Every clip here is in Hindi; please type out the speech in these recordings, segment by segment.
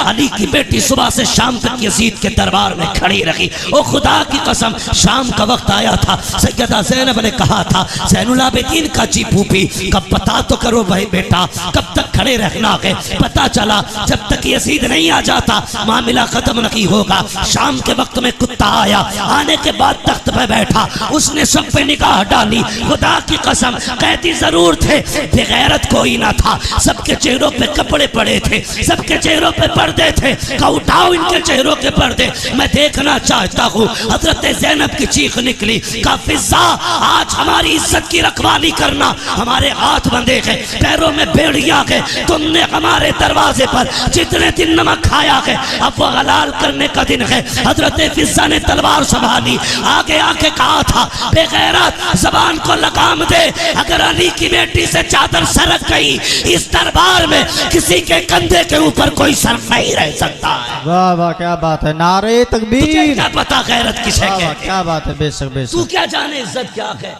अली की बेटी सुबह से शाम तक यजीद के दरबार में खड़ी रही। ओ खुदा की कसम, शाम का वक्त आया था, सैयदा ज़ैनब ने कहा था ज़ैनुल आबिदीन का जी फूफी कब पता तो करो भाई बेटा, कब तक खड़े रहना है। पता चला जब तक यजीद नहीं आ जाता मामला खत्म नहीं होगा। शाम के वक्त में कुत्ता आया, आने के बाद तख्त पे बैठा, उसने सब पे निगाह डाली। खुदा की कसम कैदी जरूर थे, बेगैरत कोई ना था। सबके चेहरों पे कपड़े पड़े थे, सबके चेहरों पे पर्दे थे। का उठाओ इनके चेहरों के पर्दे, मैं देखना चाहता हूँ। हजरत ज़ैनब की चीख निकली, का फिज़ा आज हमारी इज्जत की रखवाली करना, हमारे हाथ बंधे हैं, पैरों में बेड़ियां हैं। तुमने हमारे दरवाजे पर जितने दिन नमक खाया है अब वो हलाल करने का दिन है। हजरत फिज़ा ने तलवार संभाली, आगे आके कहा था बेगैरत जबान को लगाम दे, अगर अली की बेटी से चादर सरक गई इस दरबार में किसी के कंधे के ऊपर कोई सर नहीं रह सकता है। वाह वाह क्या बात है, नारे तकबीर। क्या पता गैरत किसे है, क्या बात है, बेशक बेशक। तू क्या जाने इज्जत क्या है।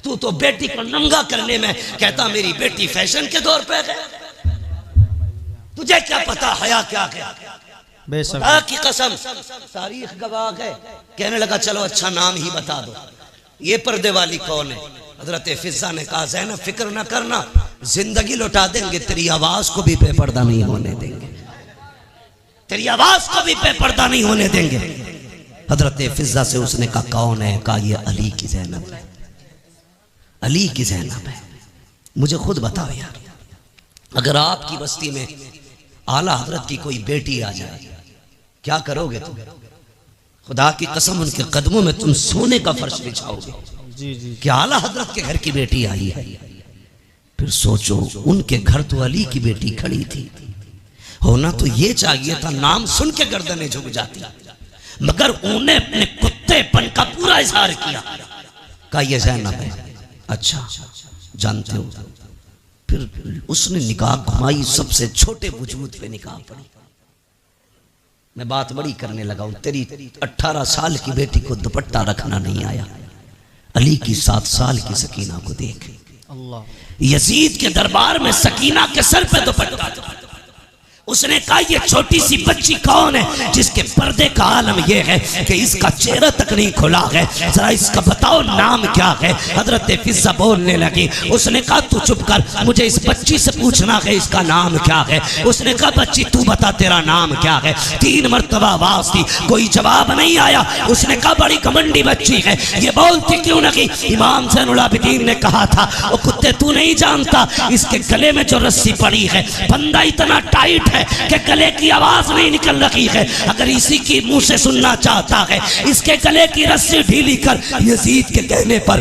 तू तो बेटी को नंगा करने में कहता मेरी बेटी फैशन के दौर पे है। तुझे क्या पता हया क्या है। बेशक की कसम तारीख गवाह है। कहने लगा चलो अच्छा नाम ही बता दो, ये पर्दे वाली कौन है। हजरत फिज़ा ने कहा ज़ैनब फिक्र न करना, जिंदगी लौटा देंगे, तेरी आवाज को भी बेपर्दा नहीं होने देंगे, तेरी आवाज को भी बेपर्दा नहीं होने देंगे। हजरत फिज़ा से उसने कहा कौन है। कहा ये अली की ज़ैनब है, अली की ज़ैनब है। मुझे खुद बताओ यार, अगर आपकी बस्ती में आला हजरत की कोई बेटी आ जाए क्या करोगे तुम। खुदा की कसम उनके कदमों में तुम सोने का फर्श बिछाओगे। जी जी। कि आला हजरत के घर की बेटी आई है। फिर सोचो उनके घर तो अली की बेटी खड़ी थी, होना तो ये चाहिए था नाम सुन के गर्दनें झुक जाती, मगर उन्हें अपने कुत्तेपन का पूरा इजहार किया। कहा ये ज़ैनब है। अच्छा जानते हो। फिर उसने निकाह घुमाई, सबसे छोटे वजूद पे निकाह पड़ी। मैं बात बड़ी करने लगा हूं, तेरी 18 साल की बेटी को दुपट्टा रखना नहीं आया, अली की 7 साल की सकीना को देख। यजीद के दरबार में सकीना के सर पे दुपट्टा था। उसने कहा ये छोटी सी बच्ची कौन है जिसके पर्दे का आलम यह है कि इसका चेहरा तक नहीं खुला है, जरा इसका बताओ नाम क्या है। हजरत फिज़ा बोलने लगी। उसने कहा तू चुप कर, मुझे इस बच्ची से पूछना है इसका नाम क्या है। उसने कहा बच्ची तू बता तेरा नाम क्या है। 3 मरतबा आवाज दी, कोई जवाब नहीं आया। उसने कहा बड़ी घमंडी बच्ची है, ये बोलती क्यों नहीं। इमाम ज़ैनुल आबिदीन ने कहा था वो कुत्ते तू नहीं जानता, इसके गले में जो रस्सी पड़ी है फंदा इतना टाइट कि गले की आवाज नहीं निकल रही है। अगर इसी की मुंह से सुनना चाहता है इसके गले की रस्सी ढीली कर। यजीद के कहने पर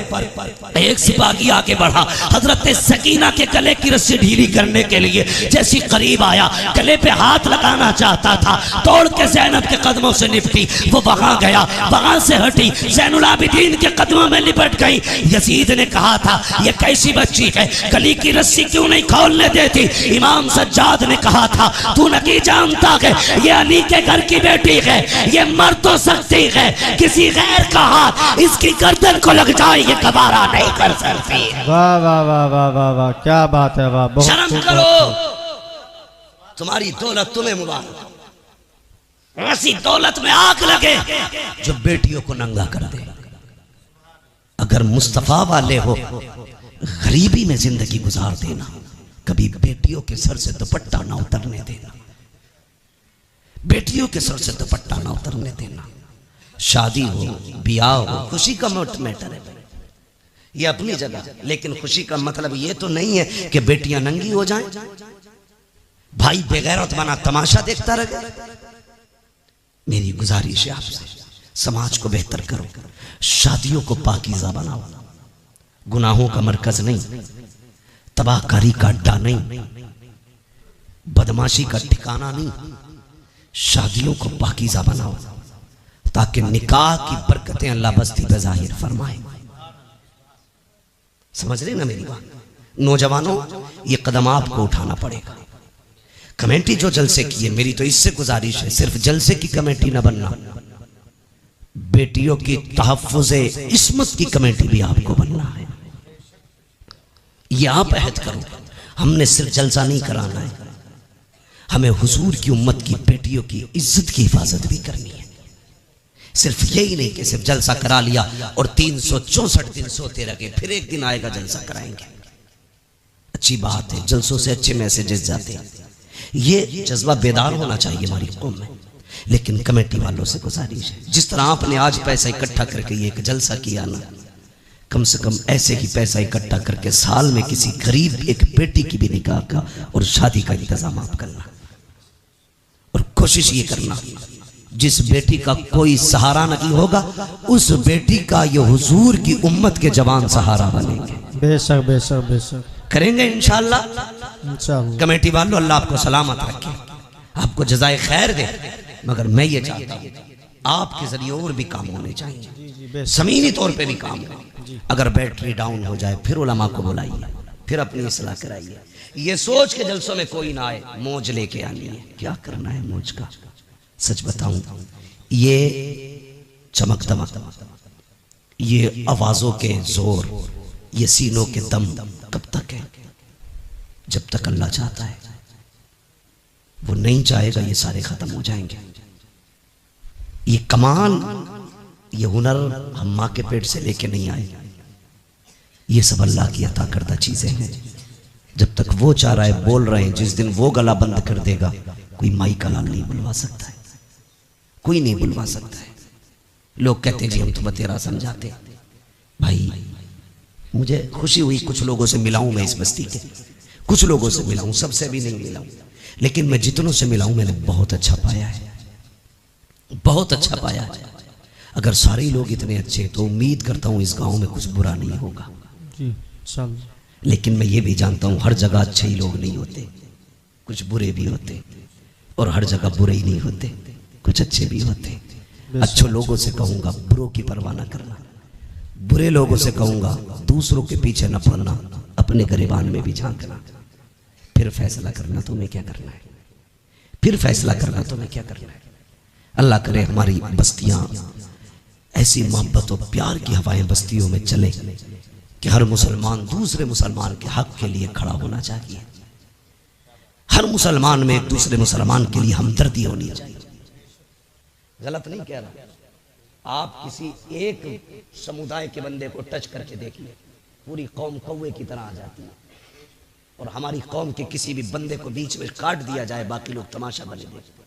एक सिपाही आगे बढ़ा, हजरत सकीना के गले की रस्सी ढीली करने के लिए जैसी करीब आया, गले पे हाथ लगाना चाहता था, तोड़ के ज़ैनब के कदमों से निपटी। वो वहां गया, वहां से हटी, ज़ैनुल आबिदीन के कदमों में लिपट गई। यजीद ने कहा था ये कैसी बच्ची है, गले की रस्सी क्यों नहीं खोलने देती। इमाम सज्जाद ने कहा था तू नहीं जानता है ये अली के घर की बेटी है, ये मर तो सकती है, किसी गैर का हाथ इसकी गर्दन को लग जाए ये गवारा नहीं कर सकती। वाह वाह वाह वाह वाह वाह क्या बात है, वाह। शर्म करो, तुम्हारी दौलत तुम्हें मुबारक, ऐसी दौलत में आग लगे जो बेटियों को नंगा कर दे। अगर मुस्तफा वाले हो गरीबी में जिंदगी गुजार देना, कभी बेटियों के सर से दुपट्टा ना उतरने देना, बेटियों के सर से दुपट्टा ना उतरने देना। शादी हो, ब्याह हो, खुशी का मैटर है ये अपनी जगह, लेकिन खुशी का मतलब ये तो नहीं है कि बेटियां नंगी हो जाएं, भाई बेगैरत बना तमाशा देखता रहे। मेरी गुजारिश है आपसे, समाज को बेहतर करो, शादियों को पाकीज़ा बनाओ, गुनाहों का मरकज नहीं, तबाहकारी का अड्डा नहीं, बदमाशी का ठिकाना नहीं। शादियों को पाकीज़ा बनाओ ताकि निकाह की बरकतें अल्लाह बस्ती पे जाहिर फरमाए। समझ रहे ना मेरी बात। नौजवानों ये कदम आपको उठाना पड़ेगा। कमेटी जो जलसे की है, मेरी तो इससे गुजारिश है सिर्फ जलसे की कमेटी ना बनना, बेटियों की तहफ़्फ़ुज़े इस्मत की कमेटी भी आपको बनना है। ये आप अहद करो, हमने सिर्फ जलसा नहीं कराना है, हमें हुजूर की उम्मत की बेटियों की इज्जत की हिफाजत भी करनी है। सिर्फ यही नहीं कि सिर्फ जलसा करा लिया और 364 दिन सोते रहे, फिर एक दिन आएगा जलसा कराएंगे। अच्छी बात है, जलसों से अच्छे मैसेजेस जाते हैं, ये जज्बा बेदार होना चाहिए हमारी कौम में। लेकिन कमेटी वालों से गुजारिश है, जिस तरह आपने आज पैसा इकट्ठा करके ये एक जलसा किया ना, कम से कम ऐसे ही पैसा इकट्ठा करके साल में किसी गरीब एक बेटी की भी निकाह का और शादी का इंतजाम आप करना। और कोशिश ये करना जिस बेटी का कोई सहारा नहीं होगा, उस बेटी का ये हुजूर की उम्मत के जवान सहारा बनेंगे। बेशक बेशक बेशक करेंगे इंशाअल्लाह। इंशाअल्लाह। कमेटी वालों, अल्लाह आपको सलामत रखे, आपको जज़ाए खैर दे। मगर मैं ये चाहता हूँ आपके जरिए और भी काम होने चाहिए, ज़मीनी तौर पे भी काम हो। अगर बैटरी डाउन हो जाए फिर उलमा को बुलाइए, फिर अपनी इस्लाह कराइए। ये सोच के जलसों में कोई ना आए मौज लेके आनी है। क्या करना है मौज का? सच बताऊं, ये चमक दमक, ये आवाजों के जोर, ये सीनों के दम कब तक है? जब तक अल्लाह चाहता है। वो नहीं चाहेगा ये सारे खत्म हो जाएंगे। ये कमाल, ये हुनर हम माँ के पेट से लेके नहीं आए, ये सब अल्लाह की अता करदा चीजें हैं। जब तक वो चाह रहा है बोल रहे हैं, जिस दिन वो गला बंद कर देगा कोई माई का नाम नहीं बुलवा सकता है, कोई नहीं बुलवा सकता है। लोग कहते हैं जी हम तो बतेरा समझाते। भाई मुझे खुशी हुई, कुछ लोगों से मिला हूं मैं इस बस्ती के, कुछ लोगों से मिला हूं, सबसे भी नहीं मिला हूं, लेकिन मैं जितनों से मिला हूं मैंने बहुत अच्छा पाया है, बहुत अच्छा पाया है। अगर सारे लोग इतने अच्छे तो उम्मीद करता हूं इस गांव में कुछ बुरा नहीं होगा जी इंशाअल्लाह। लेकिन मैं ये भी जानता हूं हर जगह अच्छे ही लोग नहीं होते, कुछ बुरे भी होते, और हर जगह बुरे ही नहीं होते, कुछ अच्छे भी होते। अच्छे लोगों से कहूंगा बुरों की परवाह न करना, बुरे लोगों से कहूंगा दूसरों के पीछे न पड़ना, अपने गरिबान में भी झांकना, फिर फैसला करना तुम्हें क्या करना है, फिर फैसला करना तुम्हें क्या करना है। अल्लाह करे हमारी बस्तियां ऐसी मोहब्बत और प्यार की हवाएं बस्तियों में चले कि हर मुसलमान दूसरे मुसलमान के हक के लिए खड़ा होना चाहिए, हर मुसलमान में एक दूसरे मुसलमान के लिए हमदर्दी होनी चाहिए। गलत नहीं कह रहा, आप किसी एक समुदाय के बंदे को टच करके देखिए, पूरी कौम कौवे की तरह आ जाती है। और हमारी कौम के किसी भी बंदे को बीच में काट दिया जाए, बाकी लोग तमाशा बने देखते।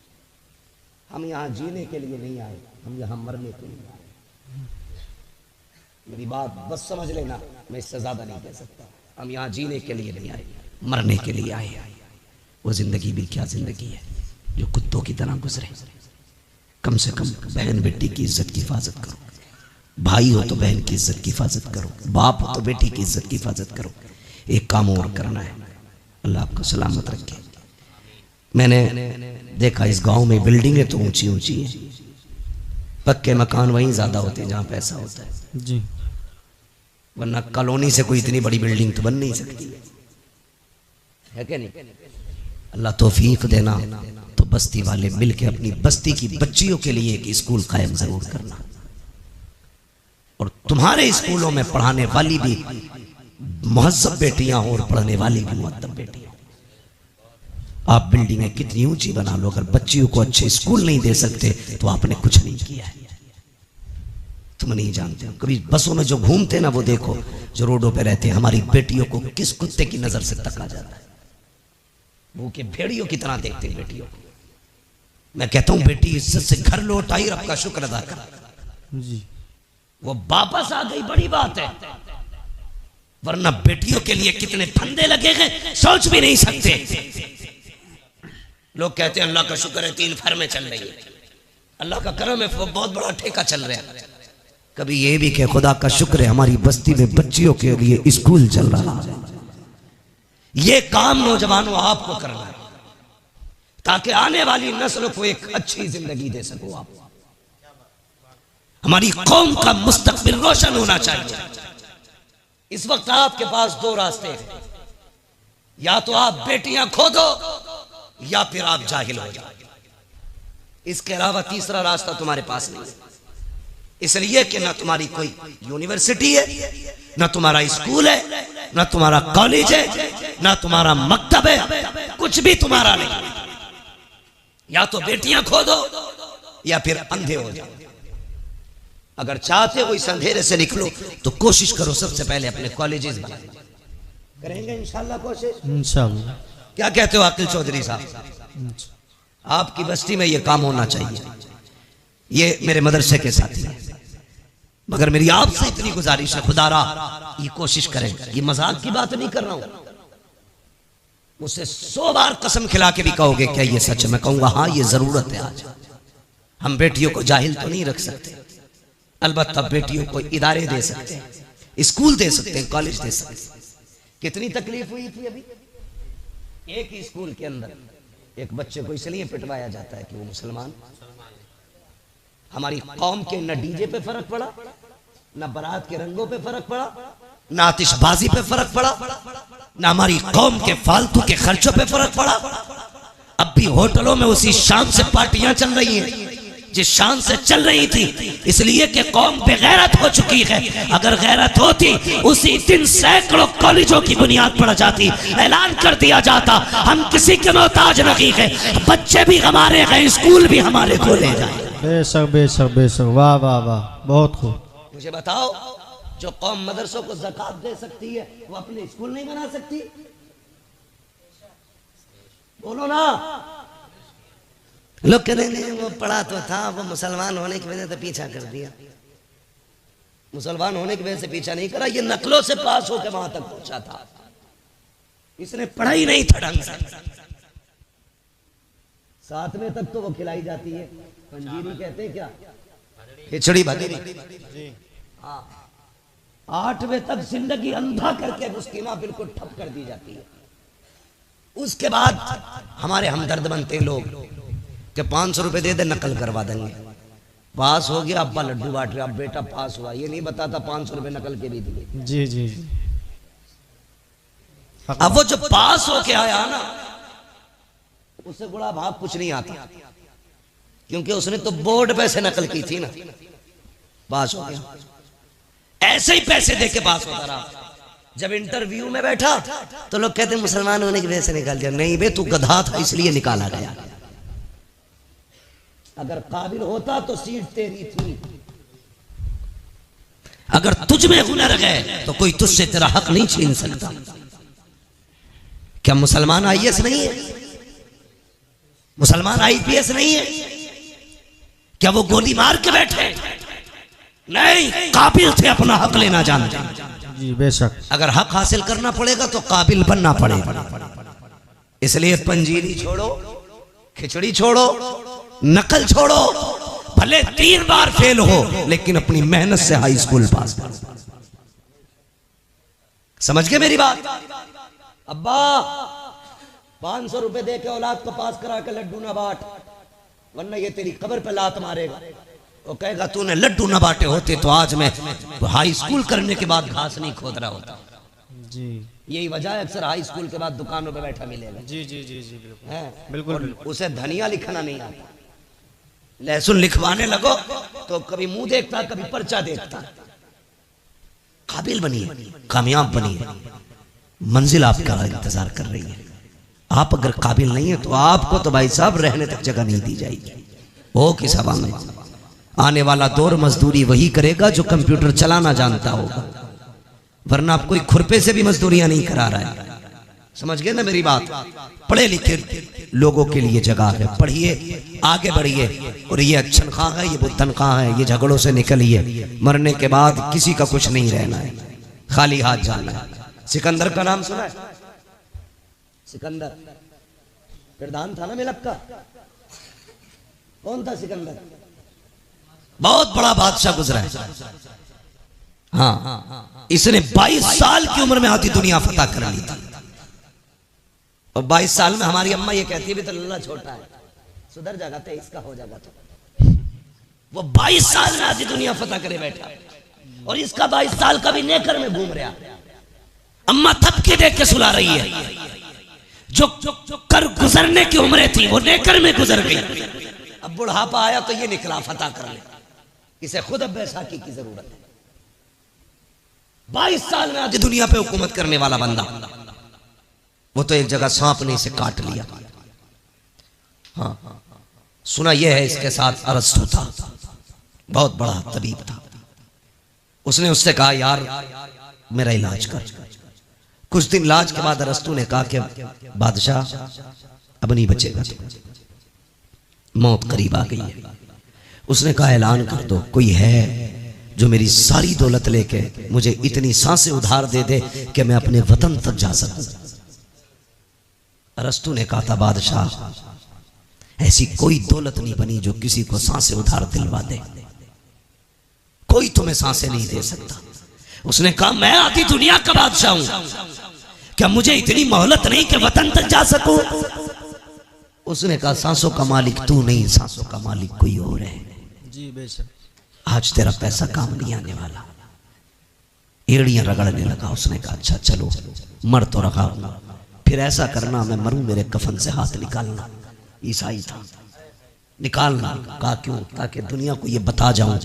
हम यहाँ जीने के लिए नहीं आए, हम यहाँ मरने के लिए आए। मेरी बात बस समझ लेना, मैं इससे ज्यादा नहीं कह सकता। हम यहाँ जीने के लिए नहीं आए, मरने के लिए आए। वो जिंदगी भी क्या जिंदगी है जो कुत्तों की तरह गुजरे। कम से कम बहन बेटी की इज्जत की हिफाजत करो, भाई हो तो बहन की इज्जत की हिफाजत करो, बाप हो तो बेटी की इज्जत की हिफाजत करो। एक काम और करना है, अल्लाह आपको सलामत रखे। मैंने देखा इस गांव में बिल्डिंगें तो ऊंची ऊंची हैं, पक्के मकान वहीं ज्यादा होते हैं जहां पैसा होता है जी, वरना कॉलोनी से कोई इतनी बड़ी बिल्डिंग तो बन नहीं सकती है क्या नहीं? अल्लाह तौफीक देना तो बस्ती वाले मिलके अपनी बस्ती की बच्चियों के लिए एक स्कूल कायम जरूर करना, और तुम्हारे स्कूलों में पढ़ाने वाली भी मुहज्जब बेटियां हो और पढ़ने वाली भी मुअद्दब बेटियां। आप बिल्डिंगें कितनी ऊंची बना लो, अगर बच्चियों को अच्छे स्कूल नहीं दे सकते तो आपने कुछ नहीं किया है। तुम नहीं जानते हो, कभी बसों में जो घूमते ना वो देखो, जो रोडों पे रहते हैं, हमारी बेटियों को किस कुत्ते की नजर से तका जाता है। भूखे भेड़ियों की तरह देखते हैं बेटियों को। मैं कहता हूं बेटी इज्जत से घर लौट आई, रब का शुक्र अदा कर, जी वो वापस आ गई, बड़ी बात है। वरना बेटियों के लिए कितने फंदे लगे हैं सोच भी नहीं सकते। लोग कहते हैं अल्लाह का शुक्र है 3 फर्में चल रही है, अल्लाह का करम है, वो बहुत बड़ा ठेका चल रहा है। कभी ये भी कि खुदा का शुक्र है हमारी बस्ती में बच्चियों के लिए स्कूल चल रहा है। ये काम नौजवानों आपको करना है ताकि आने वाली नस्ल को एक अच्छी जिंदगी दे सको आप। हमारी कौम का मुस्तकबिल रोशन होना चाहिए। इस वक्त आपके पास 2 रास्ते हैं, या तो आप बेटियां खो दो या फिर आप जाहिल हो जाओ। इसके अलावा तीसरा रास्ता तुम्हारे पास नहीं है। इसलिए कि ना तुम्हारी कोई यूनिवर्सिटी है, ना तुम्हारा स्कूल है, ना तुम्हारा कॉलेज है, ना तुम्हारा मकतब है, कुछ भी तुम्हारा नहीं। या तो बेटियां खो दो या फिर अंधे हो जाओ। अगर चाहते हो इस अंधेरे से निकलो तो कोशिश करो सबसे पहले अपने कॉलेजेस बनाए। करेंगे इंशाल्लाह कोशिश। इंशाल्लाह। क्या कहते हो आकिल चौधरी साहब? आपकी बस्ती में ये काम होना चाहिए। ये मेरे मदरसे के साथी हैं, मगर मेरी आपसे इतनी गुजारिश है, खुदारा ये कोशिश करें। ये मजाक की बात नहीं कर रहा हूं, मुझसे 100 बार कसम खिला के भी कहोगे क्या ये सच है, मैं कहूंगा हाँ ये जरूरत है। आज हम बेटियों को जाहिल तो नहीं रख सकते, अलबत्ता बेटियों को इदारे दे सकते हैं, स्कूल दे सकते हैं, कॉलेज दे सकते हैं। कितनी तकलीफ हुई थी अभी एक ही स्कूल के अंदर, एक बच्चे को इसलिए पिटवाया जाता है कि वो मुसलमान। हमारी कौम के न डीजे पे फर्क पड़ा, न बारात के रंगों पे फर्क पड़ा, न आतिशबाजी पे फर्क पड़ा, न हमारी कौम के फालतू के खर्चों पे फर्क पड़ा। अब भी होटलों में उसी शान से पार्टियां चल रही हैं जिस शान से चल रही थी, इसलिए कि कौम बेगैरत हो चुकी है। अगर गैरत होती उसी दिन सैकड़ों कॉलेजों की बुनियाद पड़ जाती, ऐलान कर दिया जाता हम किसी के मोहताज नहीं है, बच्चे भी हमारे हैं, स्कूल भी हमारे खोले जाए। बेशक बेशक बेशक, वाह वाह वाह, बहुत खूब। मुझे बताओ, जो कौम मदरसों को ज़कात दे सकती है वो अपने स्कूल नहीं बना सकती? बोलो ना। लोग कहेंगे वो पढ़ा तो था, वो मुसलमान होने की वजह से पीछा कर दिया। मुसलमान होने की वजह से पीछा नहीं करा, ये नकलों से पास होकर वहां तक पहुंचा था, इसने पढ़ाई नहीं था ढंग से। 7वें तक तो वो खिलाई जाती है, पंजीरी कहते हैं क्या, खिचड़ी भदरी। हाँ, 8वें तक जिंदगी अंधा करके उसकी ना बिल्कुल ठप कर दी जाती है। उसके बाद हमारे हमदर्द बनते लोग कि 500 रुपए दे दे नकल करवा देंगे, पास हो गया, अब्बा लड्डू बांट रहे, अब बेटा पास हुआ, ये नहीं बताता 500 रुपए नकल के भी दिए। जी जी। अब वो जो पास होके आया ना, उससे बड़ा भाग कुछ नहीं आता, क्योंकि उसने तो बोर्ड पे से नकल की थी ना, पास हो गया। ऐसे ही पैसे दे के पास होता रहा। जब इंटरव्यू में बैठा तो लोग कहते मुसलमान होने की वजह से निकाल दिया। नहीं बे, तू गधा था इसलिए निकाला गया, अगर काबिल होता तो सीट तेरी थी। अगर तुझ में हुनर है तो कोई तुझसे तेरा हक नहीं छीन सकता। क्या मुसलमान आईएएस नहीं है? मुसलमान आईपीएस नहीं है? क्या वो गोली मार के बैठे? नहीं, काबिल थे, अपना हक लेना जानते। जी बेशक। अगर हक हासिल करना पड़ेगा तो काबिल बनना पड़ेगा। इसलिए पंजीरी छोड़ो, खिचड़ी छोड़ो, नकल छोड़ो, भले 3 बार फेल हो लेकिन अपनी मेहनत से हाई स्कूल पास करो। समझ गए मेरी बात? अब्बा 500 रुपए दे के औलाद को पास करा के लड्डू ना बांट, वरना ये तेरी कब्र पे लात मारेगा। वो कहेगा तूने लड्डू ना बांटे होते तो आज मैं हाई स्कूल करने के बाद घास नहीं खोद रहा होता। जी, यही वजह है अक्सर हाई स्कूल के बाद दुकानों पे बैठा मिलेगा। जी जी जी जी, बिल्कुल है बिल्कुल। उसे धनिया लिखना नहीं आता, लहसुन लिखवाने लगो तो कभी मुंह देखता, कभी पर्चा देखता। काबिल बनिए, कामयाब बनिए, मंजिल आपका इंतजार कर रही है। आप अगर काबिल नहीं है तो आपको तो भाई साहब रहने तक जगह नहीं दी जाएगी। वो किस हवा में? आने वाला दौर मजदूरी वही करेगा जो कंप्यूटर चलाना जानता होगा, वरना आप कोई खुरपे से भी मजदूरियां नहीं करा रहा है। समझ गए ना मेरी बात? पढ़े लिखे लोगों के लिए जगह है, पढ़िए, आगे बढ़िए। और ये तनख्वाह है, ये वो तनख्वाह है, ये झगड़ों से निकलिए। मरने के बाद किसी का कुछ नहीं रहना है, खाली हाथ जाना है। सिकंदर का नाम सुना है? सिकंदर प्रधान था ना मिलक का। कौन था सिकंदर? बहुत बड़ा बादशाह गुजरा है। हाँ, इसने 22 साल की उम्र में आधी दुनिया फतह कर ली थी। और 22 साल में हमारी अम्मा ये कहती है भी तो लल्ला छोटा है, सुधर जाएगा, 23 का हो जाएगा। तो वो 22 साल में आधी दुनिया फतह करे बैठा, और इसका 22 साल का भी नेकर में घूम रहा। अम्मा थपके देख के सुला रही है। जो कर गुजरने की उम्रें थी वो नेकर में गुजर गई। अब बुढ़ापा आया तो ये निकला फतह कर ले, इसे खुद अब बैसाखी की जरूरत है। 22 साल में आधी दुनिया पे हुकूमत करने वाला बंदा, वो तो एक जगह सांप ने इसे काट लिया। हाँ, सुना यह है इसके साथ अरस्तु था, बहुत बड़ा तबीब था। उसने उससे कहा यार मेरा इलाज कर। कुछ दिन इलाज के बाद अरस्तु ने कहा कि बादशाह अब नहीं बचेगा, मौत करीब आ गई है। उसने कहा ऐलान कर दो कोई है जो मेरी सारी दौलत लेके मुझे इतनी सांसें उधार दे दे कि मैं अपने वतन तक जा सकूं। अरस्तु ने कहा था बादशाह ऐसी कोई दौलत नहीं बनी जो किसी को सांसें उधार दिलवा दे, कोई तुम्हें सांसें नहीं दे सकता। उसने कहा मैं आधी दुनिया का बादशाह हूं, क्या मुझे इतनी मोहलत नहीं कि वतन तक जा सकूं? उसने कहा सांसों का मालिक तू नहीं, सांसों का मालिक कोई और है। जी बेशक। आज तेरा पैसा काम नहीं आने वाला। एड़ियां रगड़ने लगा। उसने कहा अच्छा चलो मर तो रखा हूं, फिर ऐसा करना मैं मरूं मेरे कफन से हाथ निकालना। ईसाई था, निकालना। कहा क्यों? ताकि दुनिया को ये बता जाऊं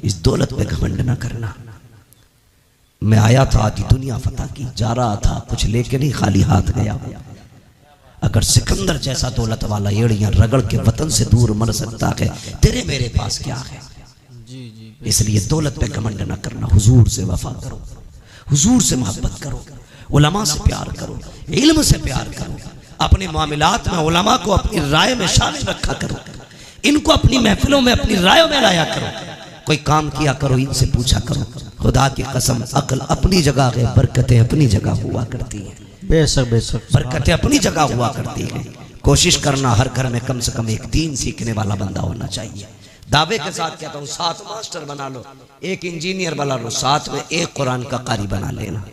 इस दौलत पे घमंड ना करना। मैं आया था आधी दुनिया फतह की, जा रहा था कुछ लेके नहीं, खाली हाथ गया। अगर सिकंदर जैसा दौलत वाला एड़ियां रगड़ के वतन से दूर मर सकता है, तेरे मेरे पास क्या है? इसलिए दौलत पे घमंड न करना, हुजूर से वफा करो, हुजूर से मोहब्बत करो, उलमा से प्यार करो, इल्म से प्यार करो, अपने मामलात में उलमा को अपनी राय में शामिल रखा करो, इनको अपनी महफिलों में अपनी रायों में लाया करो। कोई काम किया करो इनसे पूछा करो। खुदा की कसम अक्ल अपनी जगह है, बरकतें अपनी जगह हुआ करती हैं। बेशक बेशक। बरकतें अपनी जगह हुआ करती हैं। कोशिश करना हर घर में कम से कम एक दीन सीखने वाला बंदा होना चाहिए। दावे के साथ कहता हूँ 7 मास्टर बना लो, 1 इंजीनियर बना लो, साथ में 1 कुरान का कारी बना लेना।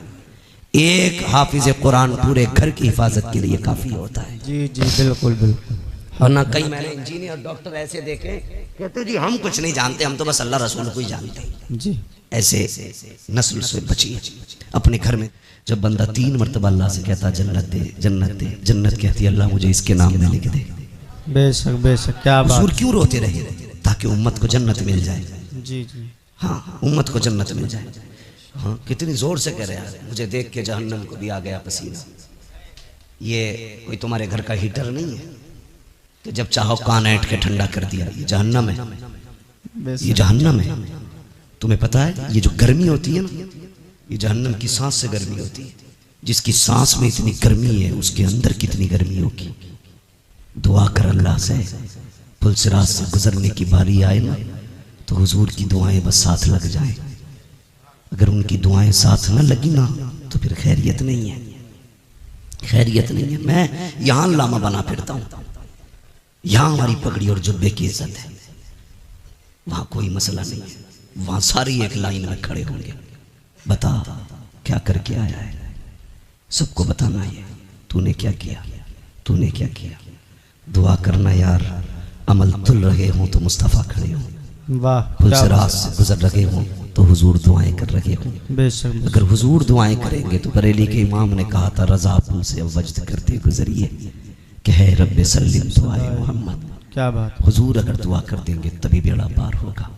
1 हाफिज कुरान पूरे घर की हिफाजत के लिए काफी होता है। जी जी बिल्कुल बिल्कुल। वरना कई मैंने इंजीनियर डॉक्टर ऐसे देखे कहते जी हम कुछ नहीं जानते, हम तो बस अल्लाह रसूल को ही जानते हैं। जी ऐसे नस्ल से बचिए। अपने घर में जब बंदा 3 मरतबा अल्लाह से कहता जन्नत दे जन्नत दे, जन्नत कहती अल्लाह मुझे इसके नाम में लिख दे। बेशक बेशक। क्या बात। हुजूर क्यों रोते रहे? ताकि उम्मत को जन्नत मिल जाए। जी जी हाँ उम्मत को जन्नत मिल जाए। हाँ कितनी जोर से कह रहे हैं, मुझे देख के जहन्नम को भी आ गया पसीना। ये कोई तुम्हारे घर का हीटर नहीं है कि जब चाहो कान ऐंठ के ठंडा कर दिया। ये जहन्नम है, ये जहन्नम है। तुम्हें पता है ये जो गर्मी होती है ना, ये जहन्नम की सांस से गर्मी होती है। जिसकी सांस में इतनी गर्मी है उसके अंदर कितनी गर्मी होगी। दुआ कर अल्लाह से पुलसिरात से गुजरने की बारी आए ना तो हुजूर की दुआएं बस साथ लग जाएं। अगर उनकी दुआएं साथ न लगी ना तो फिर खैरियत नहीं है, खैरियत नहीं है। मैं यहाँ लामा बना फिरता हूँ, यहाँ हमारी पगड़ी और जुब्बे की इज्जत है, वहाँ कोई मसला नहीं है। वहाँ सारी एक लाइन में खड़े होंगे, बता क्या करके आया है, सबको बताना है तूने क्या किया, तूने क्या किया। दुआ करना यार, अमल तुल रहे हों तो मुस्तफ़ा खड़े हों, वाह। पुलसिरात से गुजर रहे हों तो हुजूर दुआएं कर रहे हों। बेशक। अगर हुजूर दुआएं करेंगे तो बरेली के इमाम ने कहा था रजा पुल से वजद करते गुजरिए कि है रब्बे सल्लिम दुआए मोहम्मद। क्या बात। हुजूर अगर दुआ कर देंगे तभी बेड़ा पार होगा,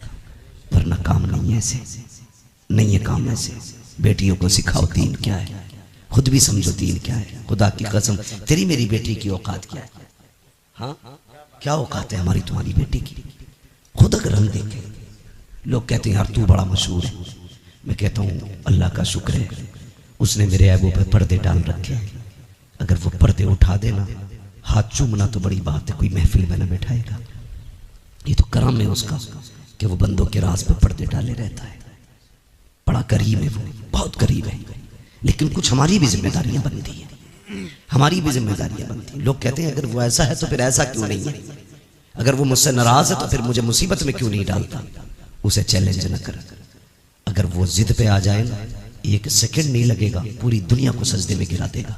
वरना काम नहीं है ऐसे, नहीं है काम ऐसे। बेटियों को सिखाओ दीन क्या है, खुद भी समझो दीन क्या है। खुदा की कसम तेरी मेरी बेटी की औकात क्या है? हाँ क्या औकात है हमारी तुम्हारी बेटी की? खुद अगर हम देखें, लोग कहते हैं यार तू बड़ा मशहूर है। मैं कहता हूँ अल्लाह का शुक्र है उसने मेरे ऐबों पे पर्दे डाल रखे हैं। अगर वो पर्दे उठा देना, हाथ चूमना तो बड़ी बात है, कोई महफिल में न बैठाएगा। ये तो करम है उसका कि वो बंदों के राज पे पर्दे डाले रहता है। बड़ा करीब है वो, बहुत करीब है। लेकिन कुछ हमारी भी जिम्मेदारियां बनती हैं, हमारी भी जिम्मेदारियां बनती हैं। लोग कहते हैं अगर वो ऐसा है तो फिर ऐसा क्यों नहीं है? अगर वो मुझसे नाराज है तो फिर मुझे मुसीबत में क्यों नहीं डालता? उसे चैलेंज न कर। अगर वो जिद पे आ जाए ना, 1 सेकंड नहीं लगेगा, पूरी दुनिया को सजदे में गिरा देगा,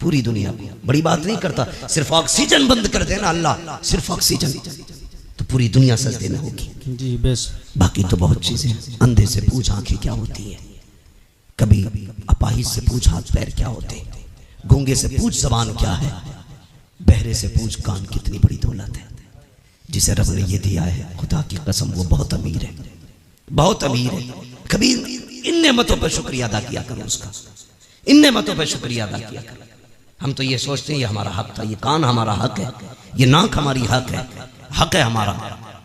पूरी दुनिया को। बड़ी बात नहीं करता, सिर्फ ऑक्सीजन बंद कर देना अल्लाह, सिर्फ ऑक्सीजन, तो पूरी दुनिया सजदे में होगी। जी बेस। बाकी तो बहुत चीजें। अंधे से पूछ आंखें क्या होती है, कभी अपाहिज से पूछ हाथ पैर क्या होते हैं, गूंगे से पूछ जबान क्या है, बहरे से पूछ कान कितनी बड़ी दौलत है। जिसे रब ने ये दिया है खुदा की कसम वो बहुत अमीर है, बहुत अमीर है। कभी इन नेमतों पर शुक्रिया अदा किया करो उसका, इन नेमतों पर शुक्रिया अदा किया करो। हम तो ये सोचते हैं ये हमारा हक था, ये कान हमारा हक है, ये नाक हमारी हक है हमारा,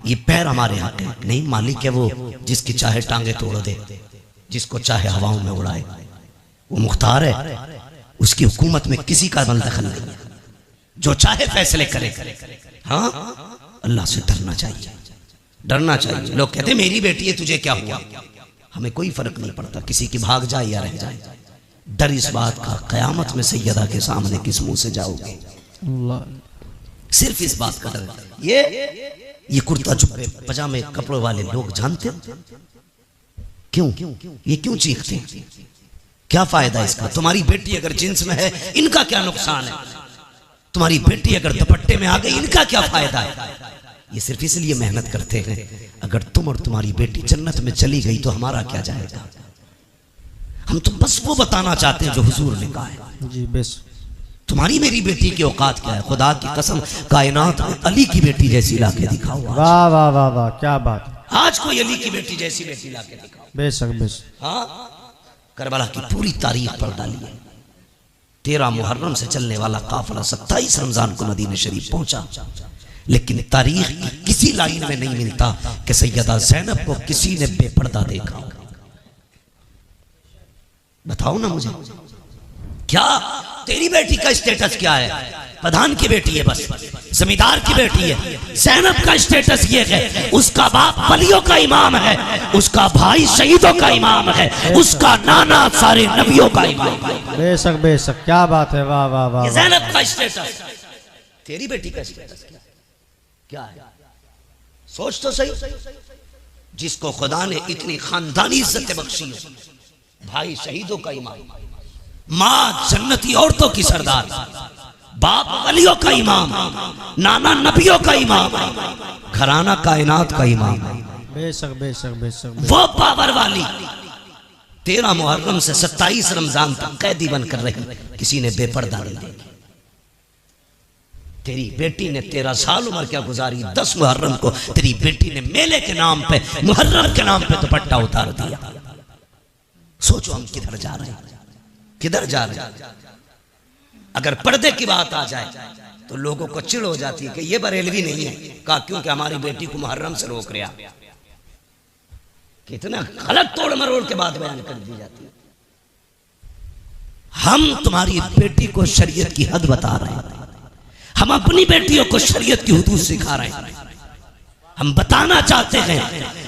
ये पैर हमारे हक है। नहीं, मालिक है वो जिसकी चाहे टांगे तोड़ दे, जिसको चाहे हवाओं में उड़ाए, वो मुख्तार है, उसकी हुकूमत में किसी का दखल नहीं है, जो चाहे फैसले करे। हाँ, अल्लाह से डरना चाहिए, डरना चाहिए। लोग कहते हैं मेरी बेटी है तुझे क्या हुआ, हमें कोई फर्क नहीं पड़ता, किसी की भाग जाए या रह जाए। डर इस बात का कयामत में सैयदा के सामने किस मुंह से जाओगे, सिर्फ इस बात का डर। ये कुर्ता जुब्बे पजामे कपड़ों वाले लोग जानते हो क्यों, ये क्यों चीखते हैं, क्या फायदा इसका? तुम्हारी बेटी अगर जींस में है इनका क्या नुकसान है, तुम्हारी बेटी अगर दुपट्टे में आ गई इनका क्या फायदा है? ये सिर्फ इसलिए मेहनत करते हैं, अगर तुम और तुम्हारी बेटी जन्नत में चली गई तो हमारा क्या जाएगा? हम तो बस वो बताना चाहते हैं जो हुजूर ने कहा है। जी बेस। तुम्हारी मेरी बेटी की औकात क्या है? खुदा की कसम, कायनात में अली की बेटी जैसी लाके दिखाओ। वाह वाह वाह वाह, क्या बात। आज कोई अली की बेटी जैसी बेटी लाके दिखाओ। बेशक बेशक। हाँ, करबला की पूरी तारीख पढ़ डाली है। 13 मुहर्रम से चलने वाला काफिला 27 रमजान को मदीना शरीफ पहुंचा, लेकिन तारीख की किसी लाइन में नहीं मिलता कि सैयदा ज़ैनब को किसी ने बेपर्दा देखा। बताओ ना मुझे, क्या तेरी बेटी का स्टेटस क्या है? प्रधान की बेटी है, बस जमींदार की बेटी है। ज़ैनब का स्टेटस ये है, उसका बाप वलियों का इमाम है, उसका भाई शहीदों का इमाम है, उसका नाना सारे नबियों का इमाम है। बेशक बेशक, क्या बात है। वाह वाह वाह। ज़ैनब का स्टेटस, तेरी बेटी का स्टेटस क्या है? सोच तो सही, जिसको खुदा ने इतनी खानदानी इज्जत बख्शी है, भाई शहीदों का इमाम, माँ जन्नती औरतों की सरदार, बाप वलियों का इमाम, नाना नबियों का इमाम, घराना कायनात का इमाम। बेशक बेशक बेशक। वो पावर वाली 13 मुहर्रम से 27 रमजान तक कैदी बनकर रही, किसी ने बेपर्दा नहीं देखी। तेरी बेटी ने 13 साल उम्र क्या गुजारी, 10 मुहर्रम को तेरी बेटी ने मेले के नाम पे, मुहर्रम के नाम पे दुपट्टा उतार दिया। सोचो हम किधर जा रहे हैं, किधर जा रहे हैं। अगर पर्दे की बात आ जाए तो लोगों को चिढ़ हो जाती है कि ये बरेलवी नहीं है, कहा क्योंकि हमारी बेटी को मुहर्रम से रोक रहा। कितना गलत तोड़ मरोड़ के बाद बयान कर दी जाती है। हम तुम्हारी बेटी को शरीयत की हद बता रहे हैं, हम अपनी बेटियों को शरीयत की हुदूद सिखा रहे हैं। हम बताना चाहते हैं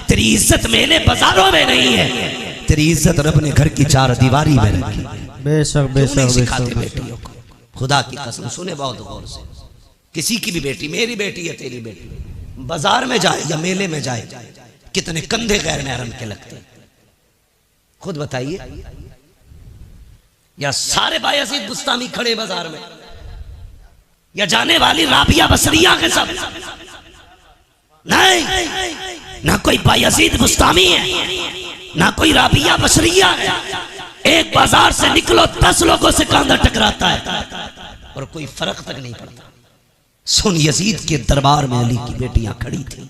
तेरी इज्जत मेले बाजारों में नहीं है, तेरी इज्जत रब ने घर की 4 दीवारी में रखी। बेशक बेशक सिखाते बेटियों को, खुदा की कसम सुने बहुत गौर से। किसी की भी बेटी, मेरी बेटी है तेरी बेटी, बाजार में जाए या मेले में जाए, कितने कंधे गैर महरम के लगते, खुद बताइए। या सारे बायजीद बुस्तामी खड़े बाजार में, या जाने वाली राबिया बसरिया के सब, नहीं, ना कोई बायजीद बुस्तामी है, ना कोई राबिया बसरिया है। एक बाजार से निकलो 10 लोगों से कांधा टकराता है और कोई फर्क तक नहीं पड़ता। सुन, यजीद के दरबार में अली की बेटियां खड़ी थी।